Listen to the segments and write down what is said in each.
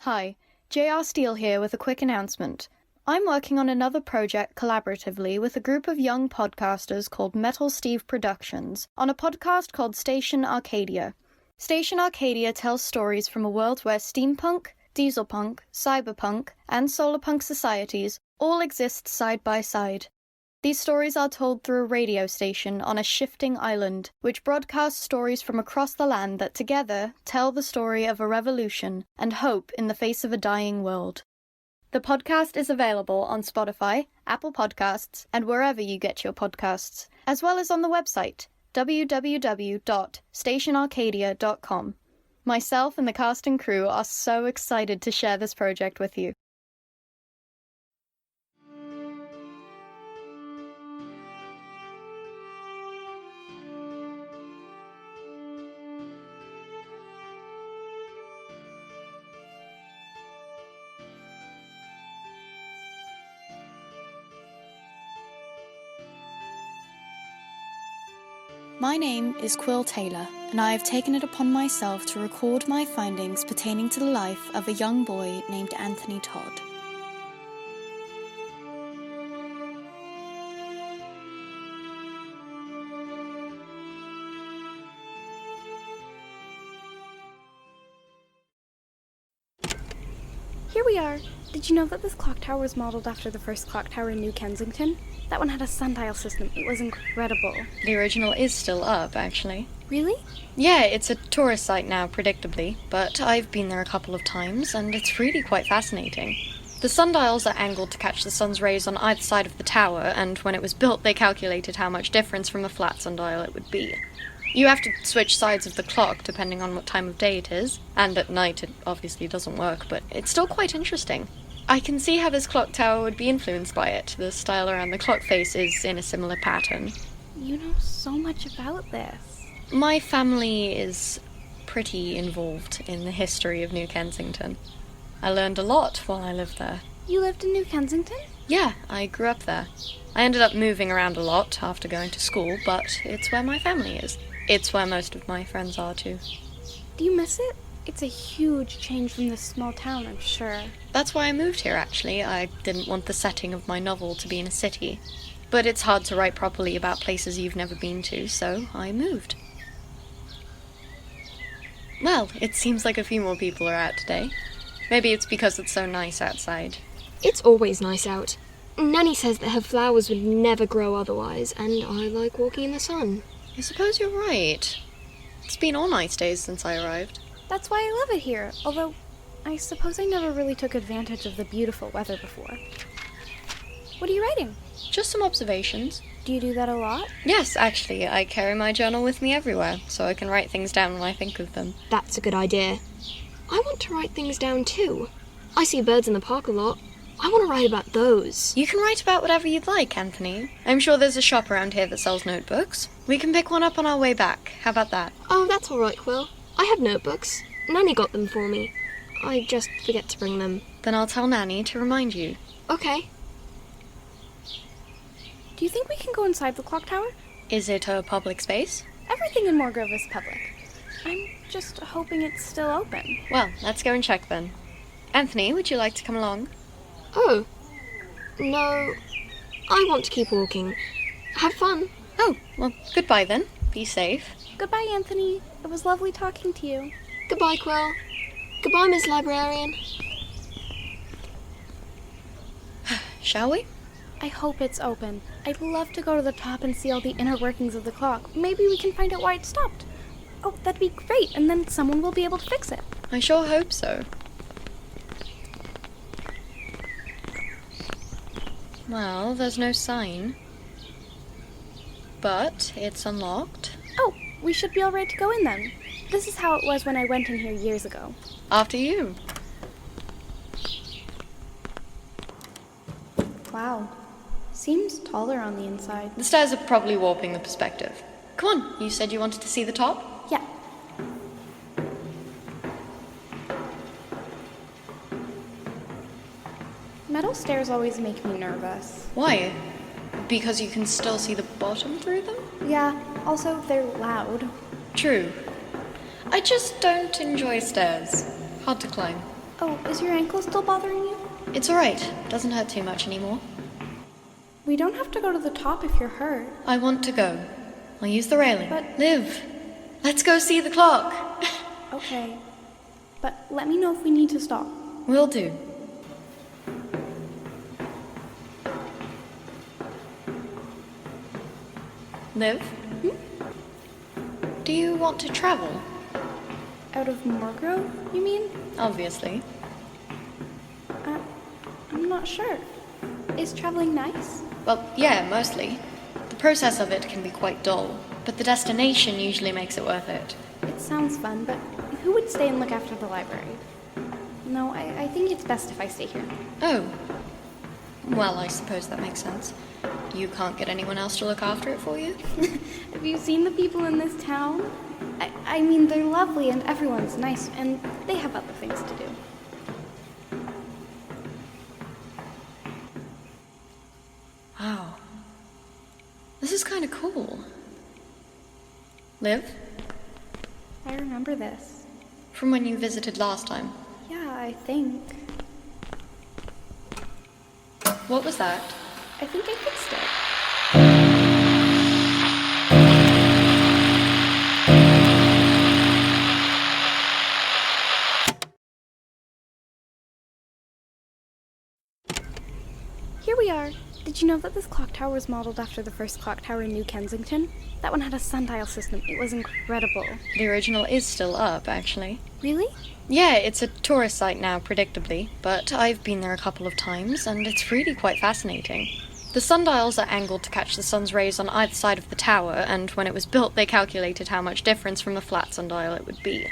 Hi, J.R. Steele here with a quick announcement. I'm working on another project collaboratively with a group of young podcasters called Metal Steve Productions on a podcast called Station Arcadia. Station Arcadia tells stories from a world where steampunk, dieselpunk, cyberpunk, and solarpunk societies all exist side by side. These stories are told through a radio station on a shifting island, which broadcasts stories from across the land that together tell the story of a revolution and hope in the face of a dying world. The podcast is available on Spotify, Apple Podcasts, and wherever you get your podcasts, as well as on the website, www.stationarcadia.com. Myself and the cast and crew are so excited to share this project with you. My name is Quill Taylor, and I have taken it upon myself to record my findings pertaining to the life of a young boy named Anthony Todd. Here we are. Did you know that this clock tower was modeled after the first clock tower in New Kensington? That one had a sundial system. It was incredible. The original is still up, actually. Really? Yeah, it's a tourist site now, predictably, but I've been there a couple of times, and it's really quite fascinating. The sundials are angled to catch the sun's rays on either side of the tower, and when it was built, they calculated how much difference from a flat sundial it would be. You have to switch sides of the clock depending on what time of day it is, and at night it obviously doesn't work, but it's still quite interesting. I can see how this clock tower would be influenced by it. The style around the clock face is in a similar pattern. You know so much about this. My family is pretty involved in the history of New Kensington. I learned a lot while I lived there. You lived in New Kensington? Yeah, I grew up there. I ended up moving around a lot after going to school, but it's where my family is. It's where most of my friends are too. Do you miss it? It's a huge change from this small town, I'm sure. That's why I moved here, actually. I didn't want the setting of my novel to be in a city. But it's hard to write properly about places you've never been to, so I moved. Well, it seems like a few more people are out today. Maybe it's because it's so nice outside. It's always nice out. Nanny says that her flowers would never grow otherwise, and I like walking in the sun. I suppose you're right. It's been all nice days since I arrived. That's why I love it here, although I suppose I never really took advantage of the beautiful weather before. What are you writing? Just some observations. Do you do that a lot? Yes, actually, I carry my journal with me everywhere, so I can write things down when I think of them. That's a good idea. I want to write things down too. I see birds in the park a lot. I want to write about those. You can write about whatever you'd like, Anthony. I'm sure there's a shop around here that sells notebooks. We can pick one up on our way back. How about that? Oh, that's all right, Quill. I have notebooks. Nanny got them for me. I just forget to bring them. Then I'll tell Nanny to remind you. Okay. Do you think we can go inside the clock tower? Is it a public space? Everything in Moorgrove is public. I'm just hoping it's still open. Well, let's go and check then. Anthony, would you like to come along? Oh. No. I want to keep walking. Have fun. Oh, well, goodbye then. Be safe. Goodbye, Anthony. It was lovely talking to you. Goodbye, Quill. Goodbye, Miss Librarian. Shall we? I hope it's open. I'd love to go to the top and see all the inner workings of the clock. Maybe we can find out why it stopped. Oh, that'd be great, and then someone will be able to fix it. I sure hope so. Well, there's no sign. But it's unlocked. Oh, we should be all right to go in then. This is how it was when I went in here years ago. After you. Wow. Seems taller on the inside. The stairs are probably warping the perspective. Come on, you said you wanted to see the top? Yeah. Metal stairs always make me nervous. Why? Because you can still see the bottom through them? Yeah, also they're loud. True. I just don't enjoy stairs. Hard to climb. Oh, is your ankle still bothering you? It's alright. Doesn't hurt too much anymore. We don't have to go to the top if you're hurt. I want to go. I'll use the railing. But- Liv, let's go see the clock. Okay. But let me know if we need to stop. Will do. Liv? Do you want to travel? Out of Morgrove, you mean? Obviously. I'm not sure. Is traveling nice? Well, yeah, mostly. The process of it can be quite dull, but the destination usually makes it worth it. It sounds fun, but who would stay and look after the library? No, I think it's best if I stay here. Oh. Well, I suppose that makes sense. You can't get anyone else to look after it for you? Have you seen the people in this town? I mean, they're lovely and everyone's nice, and they have other things to do. Wow. This is kind of cool. Liv? I remember this. From when you visited last time. Yeah, I think. What was that? I think I fixed it. Here we are. Did you know that this clock tower was modeled after the first clock tower in New Kensington? That one had a sundial system. It was incredible. The original is still up, actually. Really? Yeah, it's a tourist site now, predictably, but I've been there a couple of times, and it's really quite fascinating. The sundials are angled to catch the sun's rays on either side of the tower, and when it was built, they calculated how much difference from a flat sundial it would be.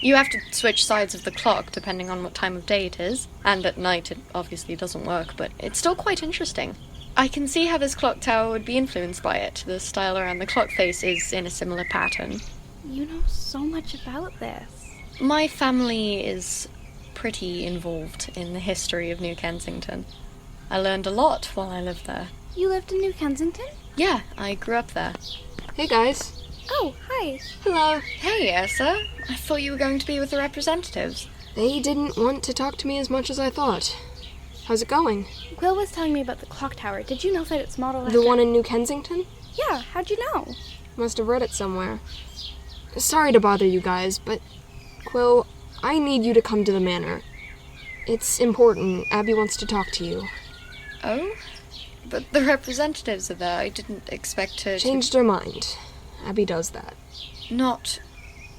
You have to switch sides of the clock depending on what time of day it is, and at night it obviously doesn't work, but it's still quite interesting. I can see how this clock tower would be influenced by it. The style around the clock face is in a similar pattern. You know so much about this. My family is pretty involved in the history of New Kensington. I learned a lot while I lived there. You lived in New Kensington? Yeah, I grew up there. Hey guys. Oh, hi. Hello. Hey, Essa. I thought you were going to be with the representatives. They didn't want to talk to me as much as I thought. How's it going? Quill was telling me about the clock tower. Did you know that it's modeled after... The one in New Kensington? Yeah, how'd you know? Must have read it somewhere. Sorry to bother you guys, but Quill, I need you to come to the manor. It's important. Abby wants to talk to you. Oh? But the representatives are there. I didn't expect to... Changed her mind. Abby does that. Not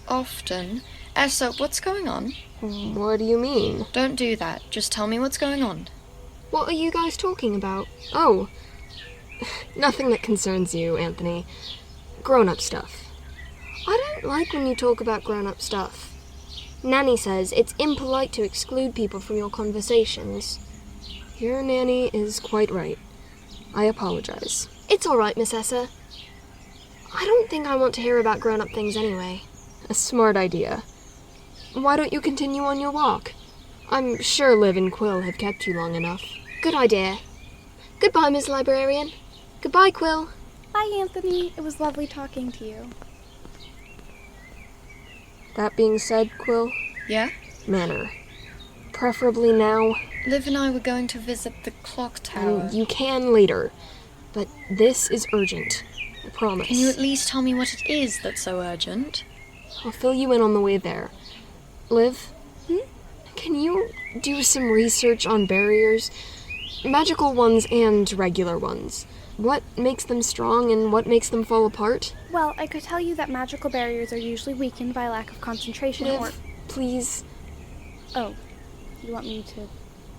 often. Essa, what's going on? What do you mean? Don't do that. Just tell me what's going on. What are you guys talking about? Oh. Nothing that concerns you, Anthony. Grown-up stuff. I don't like when you talk about grown-up stuff. Nanny says it's impolite to exclude people from your conversations. Your nanny is quite right. I apologize. It's all right, Miss Essa. I don't think I want to hear about grown-up things anyway. A smart idea. Why don't you continue on your walk? I'm sure Liv and Quill have kept you long enough. Good idea. Goodbye, Miss Librarian. Goodbye, Quill. Bye, Anthony. It was lovely talking to you. That being said, Quill, Yeah? manor. Preferably now, Liv and I were going to visit the clock tower. and you can later. But this is urgent. I promise. Can you at least tell me what it is that's so urgent? I'll fill you in on the way there. Liv? Can you do some research on barriers? Magical ones and regular ones. What makes them strong and what makes them fall apart? Well, I could tell you that magical barriers are usually weakened by lack of concentration or... Liv, please. Oh, you want me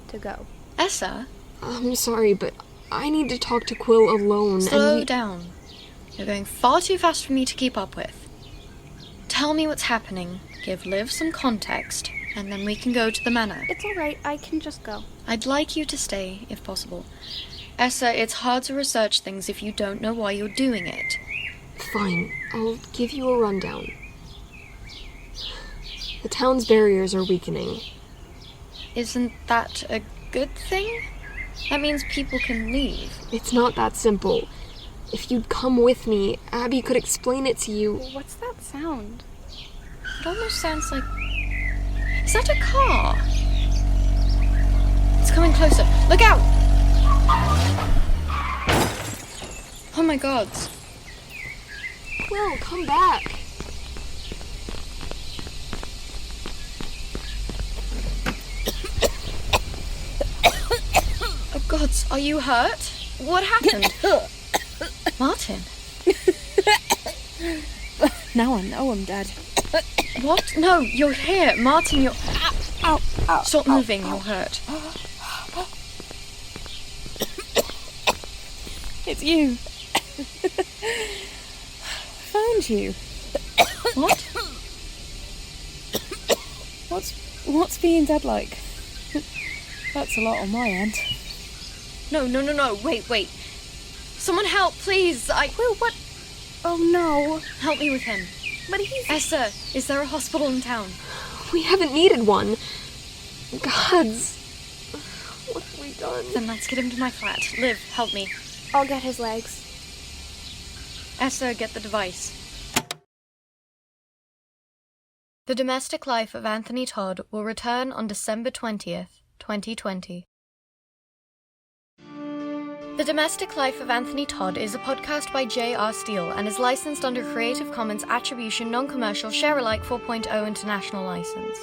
to go? Essa? I'm sorry, but I need to talk to Quill alone. Slow down. You're going far too fast for me to keep up with. Tell me what's happening, give Liv some context, and then we can go to the manor. It's all right. I can just go. I'd like you to stay, if possible. Essa, it's hard to research things if you don't know why you're doing it. Fine, I'll give you a rundown. The town's barriers are weakening. Isn't that a good thing? That means people can leave. It's not that simple. If you'd come with me, Abby could explain it to you. What's that sound? It almost sounds like... Is that a car? closer. Look out! Oh my god. Quill, come back. Oh gods, are you hurt? What happened? Martin? Now I know I'm dead. What? No, you're here. Martin, you're... Ow, ow. Stop moving, you're hurt. It's you. Found you. What? What's being dead like? That's a lot on my end. No. Wait. Someone help, please. Will, what? Oh no. Help me with him. But he's... Essa, is there a hospital in town? We haven't needed one. Gods. What have we done? Then let's get him to my flat. Liv, help me. I'll get his legs. Essa, get the device. The Domestic Life of Anthony Todd will return on December 20th, 2020. The Domestic Life of Anthony Todd is a podcast by J.R. Steele and is licensed under Creative Commons Attribution Non-Commercial Share-alike 4.0 International License.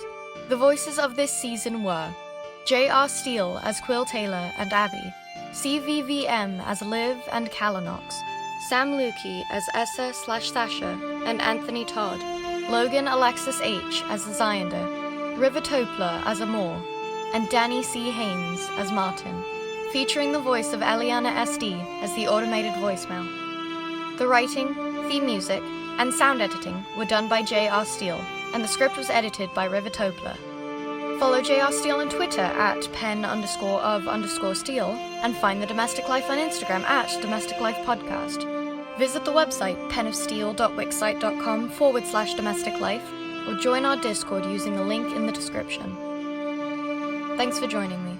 The voices of this season were J.R. Steele as Quill Taylor and Abby, C.V.V.M. as Liv and Kalanox, Sam Lueke as Essa/Sasha and Anthony Todd, Logan Alexis H. as Zyanda, River Toepler as Amor, and Danny C. Haynes as Martin, featuring the voice of Eliana SD as the automated voicemail. The writing, theme music, and sound editing were done by J.R. Steele, and the script was edited by River Toepler. Follow J.R. Steele on Twitter at pen_of_Steele, and find The Domestic Life on Instagram at Domestic Life Podcast. Visit the website penofsteel.wixsite.com/domestic life, or join our Discord using the link in the description. Thanks for joining me.